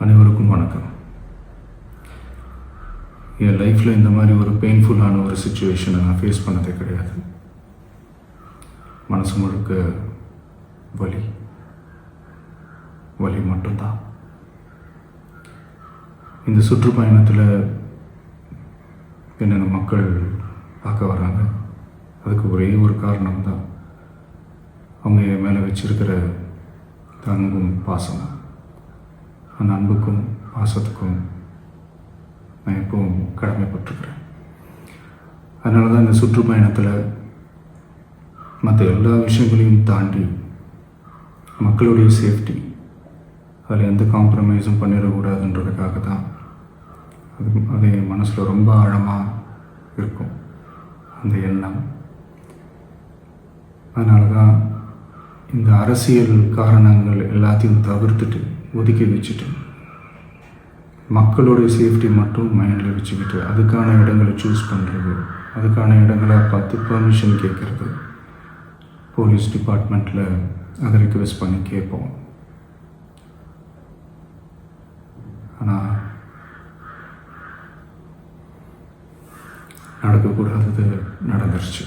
அனைவருக்கும் வணக்கம். என் லைஃப்பில் இந்த மாதிரி ஒரு பெயின்ஃபுல்லான ஒரு சுச்சுவேஷனை நான் ஃபேஸ் பண்ணதே கிடையாது. மனசு முழுக்க வலி வலி மட்டும்தான். இந்த சுற்றுப்பயணத்தில் என்னென்ன மக்கள் பார்க்க வராங்க, அதுக்கு ஒரே ஒரு காரணம் தான், அவங்க என் மேலே வச்சிருக்கிற அன்பும் பாசமும். அந்த அன்புக்கும் பாசத்துக்கும் நான் எப்பவும் கடமைப்பட்டிருக்கிறேன். அதனால தான் இந்த சுற்றுப்பயணத்தில் மற்ற எல்லா விஷயங்களையும் தாண்டி மக்களுடைய சேஃப்டி, அதில் எந்த காம்ப்ரமைஸும் பண்ணிடக்கூடாதுன்றதுக்காக தான் அது என் மனசில் ரொம்ப ஆழமாக இருக்கும் அந்த எண்ணம். அதனால தான் இந்த அரசியல் காரணங்கள் எல்லாத்தையும் தவிர்த்துட்டு ஒதுக்கி வச்சுட்டு மக்களுடைய சேஃப்டி மட்டும் மைண்டில் வச்சுக்கிட்டு அதுக்கான இடங்களை சூஸ் பண்ணுறது, அதுக்கான இடங்களை பார்த்து பர்மிஷன் கேட்குறது, போலீஸ் டிபார்ட்மெண்ட்டில் அதை ரிக்வெஸ்ட் பண்ணி கேட்போம். ஆனால் நடக்கக்கூடாதது நடந்துருச்சு.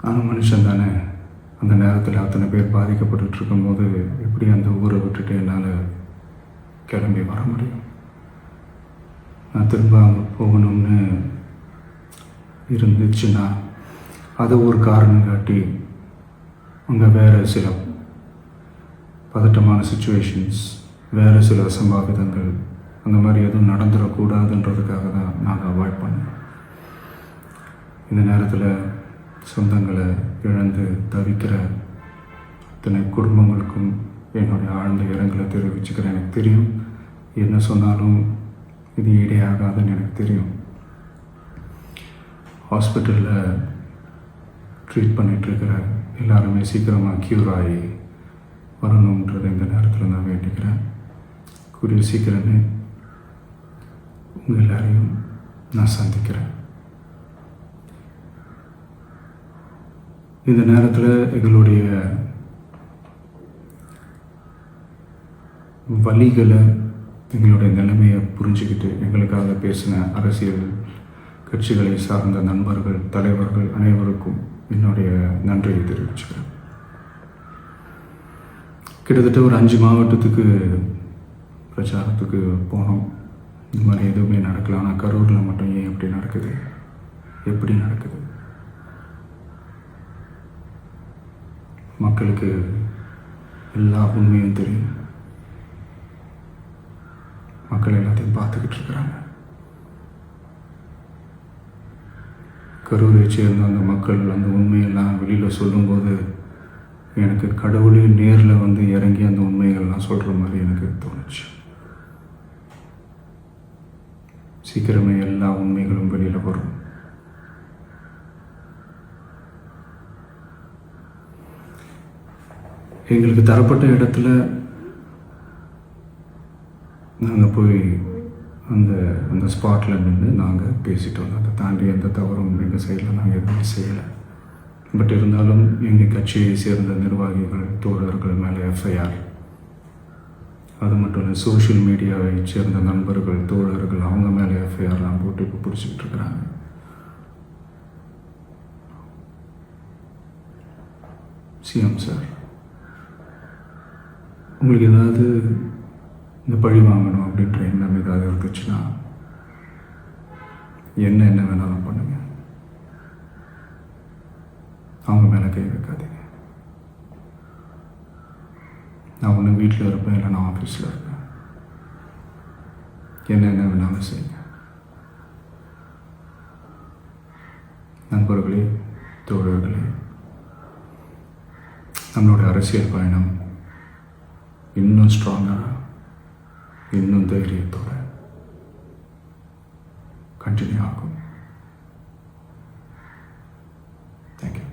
ஆனால் மனுஷன் தானே, அந்த நேரத்தில் அத்தனை பேர் பாதிக்கப்பட்டு இருக்கும்போது எப்படி அந்த ஊரை விட்டுட்டு என்னால் கிளம்பி வர முடியும்? நான் திரும்ப அங்கே போகணும்னு இருந்துச்சுன்னா அதை ஒரு காரணம் காட்டி அங்கே வேறு சில பதட்டமான சுச்சுவேஷன்ஸ், வேறு சில அசம்பாவிதங்கள், அந்த மாதிரி எதுவும் நடந்துடக்கூடாதுன்றதுக்காக தான் நான் அவாய்ட் பண்ணேன். இந்த நேரத்தில் சொந்தங்களை இழந்து தவிக்கிற அத்தனை குடும்பங்களுக்கும் என்னுடைய ஆழ்ந்த இரங்கலை தெரிவிச்சுக்கிறேன். எனக்கு தெரியும், என்ன சொன்னாலும் இது ஈடேயாகாதுன்னு எனக்கு தெரியும். ஹாஸ்பிட்டலில் ட்ரீட் பண்ணிகிட்ருக்கிற எல்லாருமே சீக்கிரமாக க்யூர் ஆகி வரணுன்றதை இந்த நேரத்தில் நான் வேண்டிக்கிறேன். கூடிய சீக்கிரமே உங்கள் எல்லாரையும் நான் சந்திக்கிறேன். இந்த நேரத்தில் எங்களுடைய வலிகளை, எங்களுடைய நிலைமையை புரிஞ்சுக்கிட்டு எங்களுக்காக பேசின அரசியல் கட்சிகளை சார்ந்த நண்பர்கள், தலைவர்கள் அனைவருக்கும் என்னுடைய நன்றியை தெரிவிச்சுக்கிறேன். கிட்டத்தட்ட ஒரு 5 மாவட்டத்துக்கு பிரச்சாரத்துக்கு போனோம். இந்த மாதிரி எதுவுமே நடக்கல. ஆனால் கரூரில் மட்டும் ஏன் எப்படி நடக்குது, எப்படி நடக்குது? மக்களுக்கு எல்லா உண்மையும் தெரியும். மக்கள் எல்லாத்தையும் பார்த்துக்கிட்டு இருக்கிறாங்க. கரூரை சேர்ந்த அந்த மக்கள் அந்த உண்மையெல்லாம் வெளியில் சொல்லும்போது எனக்கு கடவுளே நேரில் வந்து இறங்கி அந்த உண்மைகள்லாம் சொல்கிற மாதிரி எனக்கு தோணுச்சு. சீக்கிரமே எல்லா உண்மைகளும் வெளியில் வரும். எங்களுக்கு தரப்பட்ட இடத்துல நாங்கள் போய் அந்த ஸ்பாட்டில் நின்று நாங்கள் பேசிட்டோம். அதை தாண்டி எந்த தவறும் எங்கள் சைடில் நாங்கள் எதுவுமே செய்யலை. பட் இருந்தாலும் எங்கள் கட்சியை சேர்ந்த நிர்வாகிகள், தோழர்கள் மேலே எஃப்ஐஆர், அது மட்டும் இல்லை சோஷியல் மீடியாவை சேர்ந்த நண்பர்கள், தோழர்கள், அவங்க மேலே எஃப்ஐஆர்லாம் போட்டு இப்போ பிடிச்சிக்கிட்டு இருக்கிறாங்க. சிஎம் சார், உங்களுக்கு ஏதாவது இந்த பழி வாங்கணும் அப்படின்ற எண்ணம் ஏதாவது இருந்துச்சுன்னா என்ன வேணாலும் பண்ணுங்க. அவங்க மேலே கை வைக்காதீங்க. நான் ஒன்று வீட்டில் இருப்பேன், இல்லை நான் ஆஃபீஸில் இருப்பேன். என்ன வேணாலும் செய்யுங்க. நண்பர்களே, தோழர்களே, நம்மளுடைய அரசியல் பயணம் இன்னும் ஸ்ட்ராங்காக, இன்னும் தைரியத்தோடு கண்டினியூ ஆகும். தேங்க்யூ.